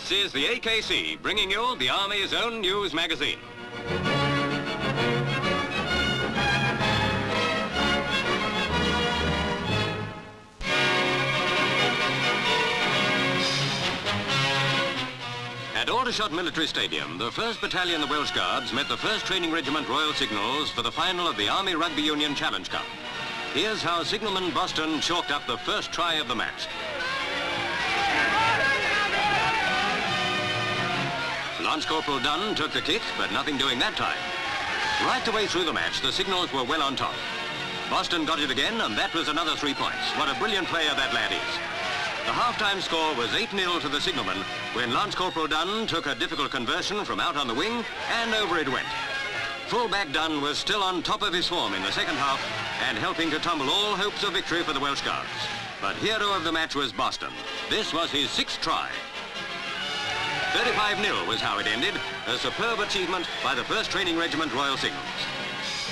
This is the AKC, bringing you the Army's own news magazine. At Aldershot Military Stadium, the First Battalion the Welsh Guards met the First Training Regiment Royal Signals for the final of the Army Rugby Union Challenge Cup. Here's how signalman Boston chalked up the first try of the match. Lance Corporal Dunn took the kick, but nothing doing that time. Right the way through the match, the signals were well on top. Boston got it again, and that was another 3 points. What a brilliant player that lad is. The half-time score was 8-0 to the signalman when Lance Corporal Dunn took a difficult conversion from out on the wing, and over it went. Full-back Dunn was still on top of his form in the second half and helping to tumble all hopes of victory for the Welsh Guards. But hero of the match was Boston. This was his 6th try. 35-0 was how it ended, a superb achievement by the First Training Regiment Royal Signals.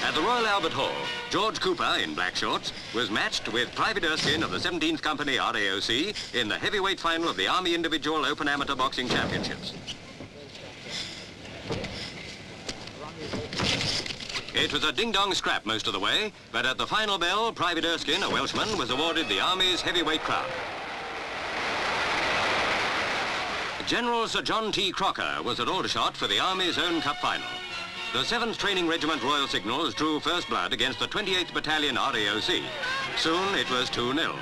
At the Royal Albert Hall, George Cooper, in black shorts, was matched with Private Erskine of the 17th Company RAOC in the heavyweight final of the Army Individual Open Amateur Boxing Championships. It was a ding-dong scrap most of the way, but at the final bell, Private Erskine, a Welshman, was awarded the Army's heavyweight crown. General Sir John T Crocker was at Aldershot for the Army's own cup final. The 7th Training Regiment Royal Signals drew first blood against the 28th Battalion RAOC. Soon it was 2-0.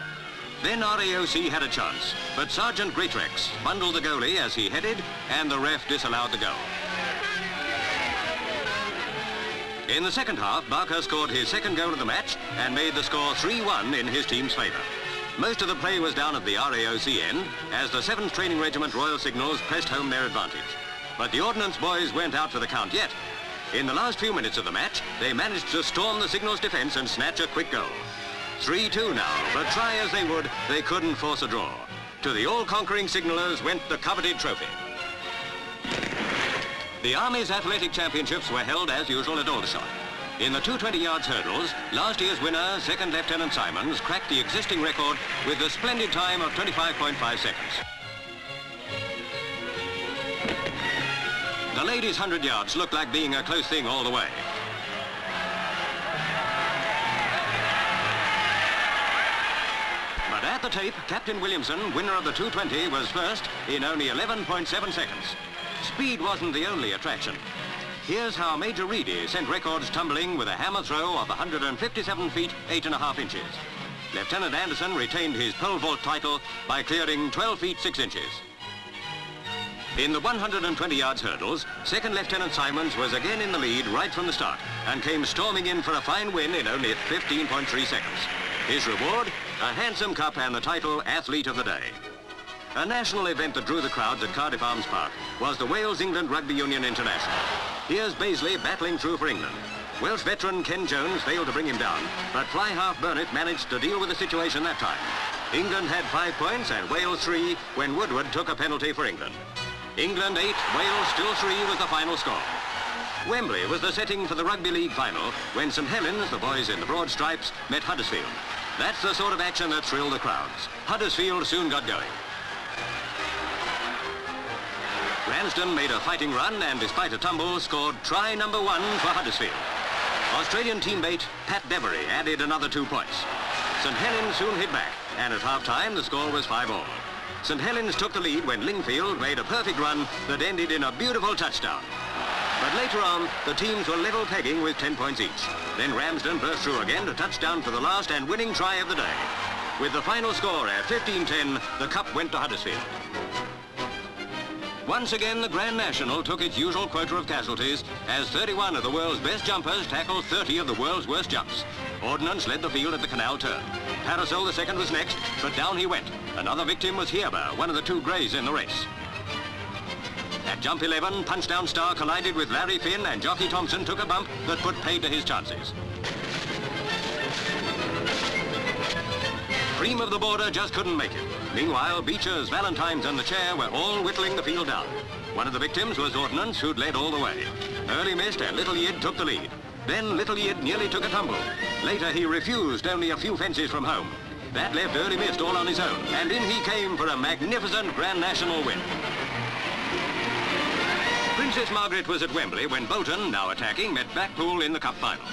Then RAOC had a chance, but Sergeant Greatrex bundled the goalie as he headed, and the ref disallowed the goal. In the second half, Barker scored his 2nd goal of the match and made the score 3-1 in his team's favour. Most of the play was down at the RAOC end as the 7th Training Regiment Royal Signals pressed home their advantage. But the Ordnance boys weren't out for the count yet. In the last few minutes of the match, they managed to storm the Signals' defence and snatch a quick goal. 3-2 now, but try as they would, they couldn't force a draw. To the all-conquering signallers went the coveted trophy. The Army's athletic championships were held as usual at Aldershot. In the 220 yards hurdles, last year's winner, 2nd Lieutenant Simons, cracked the existing record with a splendid time of 25.5 seconds. The ladies' 100 yards looked like being a close thing all the way. But at the tape, Captain Williamson, winner of the 220, was first in only 11.7 seconds. Speed wasn't the only attraction. Here's how Major Reedy sent records tumbling with a hammer throw of 157 feet, 8.5 inches. Lieutenant Anderson retained his pole vault title by clearing 12 feet, 6 inches. In the 120 yards hurdles, 2nd Lieutenant Simons was again in the lead right from the start and came storming in for a fine win in only 15.3 seconds. His reward, a handsome cup and the title Athlete of the Day. A national event that drew the crowds at Cardiff Arms Park was the Wales-England Rugby Union International. Here's Baisley battling through for England. Welsh veteran Ken Jones failed to bring him down, but fly-half Burnett managed to deal with the situation that time. England had 5 points and Wales 3 when Woodward took a penalty for England. England 8, Wales still 3 was the final score. Wembley was the setting for the Rugby League final when St Helens, the boys in the broad stripes, met Huddersfield. That's the sort of action that thrilled the crowds. Huddersfield soon got going. Ramsden made a fighting run and, despite a tumble, scored try number 1 for Huddersfield. Australian teammate Pat Devery added another 2 points. St Helens soon hit back, and at half-time the score was 5-all. St Helens took the lead when Lingfield made a perfect run that ended in a beautiful touchdown. But later on, the teams were level pegging with 10 points each. Then Ramsden burst through again to touchdown for the last and winning try of the day. With the final score at 15-10, the cup went to Huddersfield. Once again, the Grand National took its usual quota of casualties as 31 of the world's best jumpers tackled 30 of the world's worst jumps. Ordnance led the field at the canal turn. Parasol the second was next, but down he went. Another victim was Hierber, one of the 2 greys in the race. At jump 11, Punchdown Star collided with Larry Finn and Jockey Thompson took a bump that put paid to his chances. Cream of the border just couldn't make it. Meanwhile, Beechers, Valentines and the Chair were all whittling the field down. One of the victims was Ordnance, who'd led all the way. Early Mist and Little Yid took the lead. Then Little Yid nearly took a tumble. Later he refused only a few fences from home. That left Early Mist all on his own, and in he came for a magnificent Grand National win. Princess Margaret was at Wembley when Bolton, now attacking, met Blackpool in the cup final.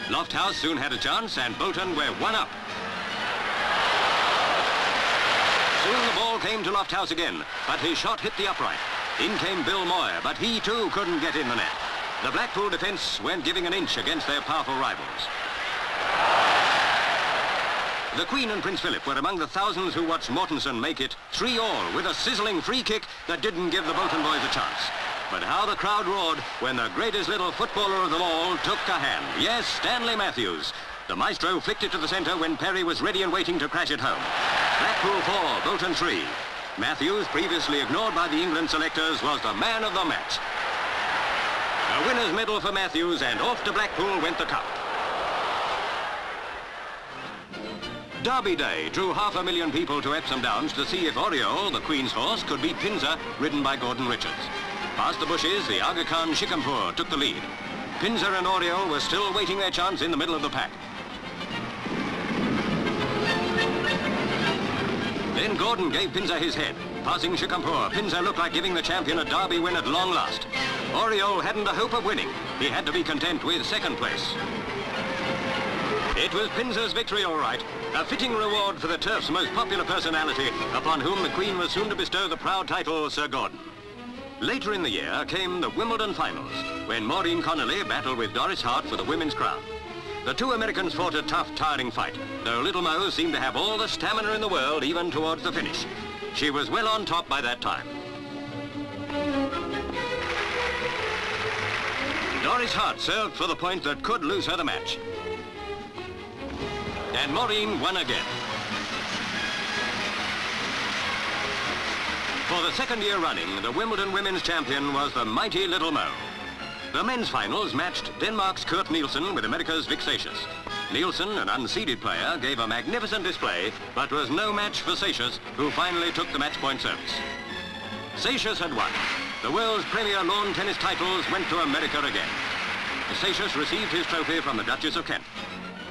Lofthouse soon had a chance and Bolton were one up. Soon the ball came to Lofthouse again, but his shot hit the upright. In came Bill Moyer, but he too couldn't get in the net. The Blackpool defence weren't giving an inch against their powerful rivals. The Queen and Prince Philip were among the thousands who watched Mortensen make it 3-all with a sizzling free kick that didn't give the Bolton boys a chance. But how the crowd roared when the greatest little footballer of them all took a hand. Yes, Stanley Matthews. The maestro flicked it to the centre when Pirrie was ready and waiting to crash it home. Blackpool 4, Bolton 3. Matthews, previously ignored by the England selectors, was the man of the match. A winner's medal for Matthews, and off to Blackpool went the cup. Derby Day drew 500,000 people to Epsom Downs to see if Oriole, the Queen's horse, could beat Pinzer, ridden by Gordon Richards. Past the bushes, the Aga Khan Shikampur took the lead. Pinzer and Oriole were still waiting their chance in the middle of the pack. Then Gordon gave Pinzer his head. Passing Shikampur, Pinzer looked like giving the champion a Derby win at long last. Oriole hadn't a hope of winning. He had to be content with second place. It was Pinzer's victory, all right. A fitting reward for the turf's most popular personality, upon whom the Queen was soon to bestow the proud title Sir Gordon. Later in the year came the Wimbledon Finals, when Maureen Connelly battled with Doris Hart for the women's crown. The two Americans fought a tough, tiring fight, though Little Mo seemed to have all the stamina in the world, even towards the finish. She was well on top by that time. Doris Hart served for the point that could lose her the match. And Maureen won again. For the second year running, the Wimbledon women's champion was the mighty Little Mo. The men's finals matched Denmark's Kurt Nielsen with America's Vic Seixas. Nielsen, an unseeded player, gave a magnificent display, but was no match for Seixas, who finally took the match point service. Seixas had won. The world's premier lawn tennis titles went to America again. Seixas received his trophy from the Duchess of Kent.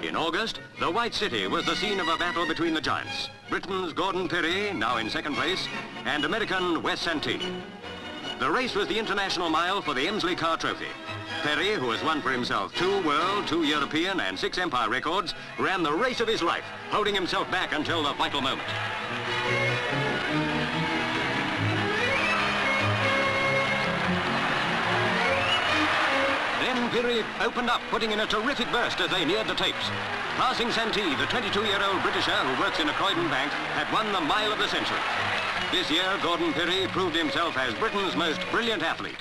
In August, the White City was the scene of a battle between the giants. Britain's Gordon Pirrie, now in second place, and American Wes Santini. The race was the International Mile for the Emsley Car Trophy. Pirrie, who has won for himself 2 world, 2 European and 6 Empire records, ran the race of his life, holding himself back until the vital moment. Then Pirrie opened up, putting in a terrific burst as they neared the tapes. Passing Santee, the 22-year-old Britisher who works in a Croydon bank, had won the mile of the century. This year, Gordon Pirrie proved himself as Britain's most brilliant athlete.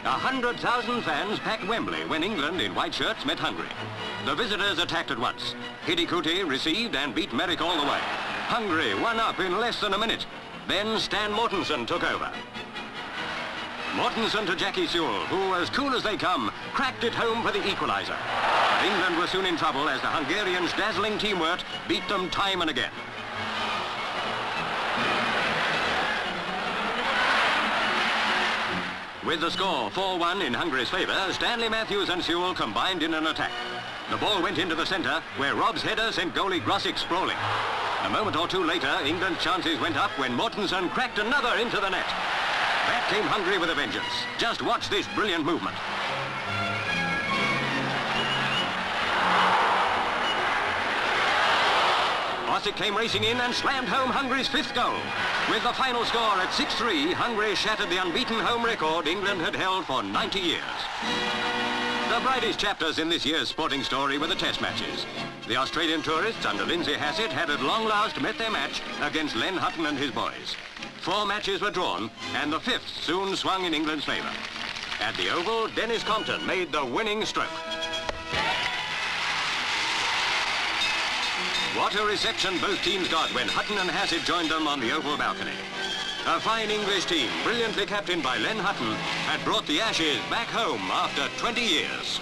100,000 fans packed Wembley when England in white shirts met Hungary. The visitors attacked at once. Hidikuti received and beat Merrick all the way. Hungary won up in less than a minute. Then Stan Mortensen took over. Mortensen to Jackie Sewell, who, as cool as they come, cracked it home for the equaliser. But England were soon in trouble as the Hungarians' dazzling teamwork beat them time and again. With the score 4-1 in Hungary's favour, Stanley Matthews and Sewell combined in an attack. The ball went into the centre, where Rob's header sent goalie Grosick sprawling. A moment or two later, England's chances went up when Mortensen cracked another into the net. Back came Hungary with a vengeance. Just watch this brilliant movement. Grosick came racing in and slammed home Hungary's 5th goal. With the final score at 6-3, Hungary shattered the unbeaten home record England had held for 90 years. The brightest chapters in this year's sporting story were the test matches. The Australian tourists under Lindsay Hassett had at long last met their match against Len Hutton and his boys. 4 matches were drawn, and the 5th soon swung in England's favour. At the Oval, Dennis Compton made the winning stroke. What a reception both teams got when Hutton and Hassett joined them on the Oval balcony. A fine English team, brilliantly captained by Len Hutton, had brought the Ashes back home after 20 years.